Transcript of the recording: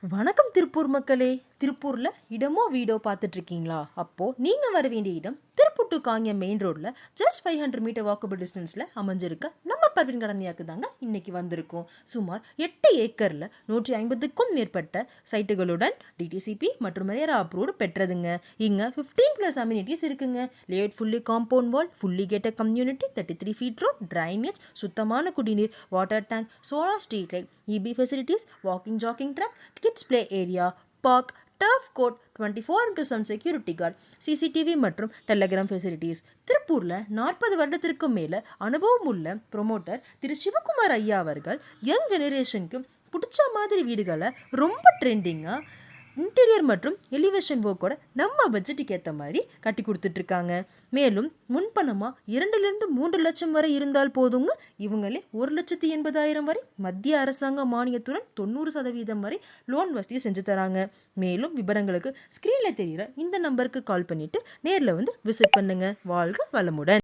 வணக்கம் திருப்பூர் மக்களே. திருப்பூரில் இடமோ வீடோ பார்த்துட்டு இருக்கீங்களா? அப்போது நீங்கள் வர வேண்டிய இடம் திருப்பூர் டு காங்கியம் மெயின் ரோட்டில் ஜஸ்ட் 500 மீட்டர் வாக்கபிள் டிஸ்டன்ஸில் அமைஞ்சிருக்க நம்ம பர்வீன் கடனியாக்கு தாங்க இன்றைக்கி வந்திருக்கோம். சுமார் 8 ஏக்கரில் 150க்கும் மேற்பட்ட சைட்டுகளுடன் டிடிசிபி மற்றும் மேரா அப்ரூவ்டு பெற்றதுங்க. இங்கே 15+ அம்யூனிட்டிஸ் இருக்குங்க. Layout fully compound wall, fully gated community, 33 feet road, drainage, சுத்தமான குடிநீர், water tank, solar street light, EB facilities, walking jogging track, kids play area, park, turf court, 24/7 security guard, CCTV மற்றும் telegram facilities. திருப்பூரில் 40 வருடத்திற்கும் மேலே அனுபவம் உள்ள promoter திரு சிவகுமார் ஐயா அவர்கள் யங் ஜெனரேஷனுக்கு பிடிச்ச மாதிரி வீடுகளை ரொம்ப ட்ரெண்டிங்காக இன்டீரியர் மற்றும் எலிவேஷன் ஒர்க்கோட நம்ம பட்ஜெட்டுக்கு ஏற்ற மாதிரி கட்டி கொடுத்துட்ருக்காங்க. மேலும் முன்பணமாக 2-3 லட்சம் வரை இருந்தால் போதுங்க. இவங்களே 1,80,000 வரை மத்திய அரசாங்க மானியத்துடன் 90% வரை லோன் வசதியை செஞ்சு தராங்க. மேலும் விவரங்களுக்கு ஸ்க்ரீனில் தெரிகிற இந்த நம்பருக்கு கால் பண்ணிவிட்டு நேரில் வந்து விசிட் பண்ணுங்கள். வாழ்க வளமுடன்.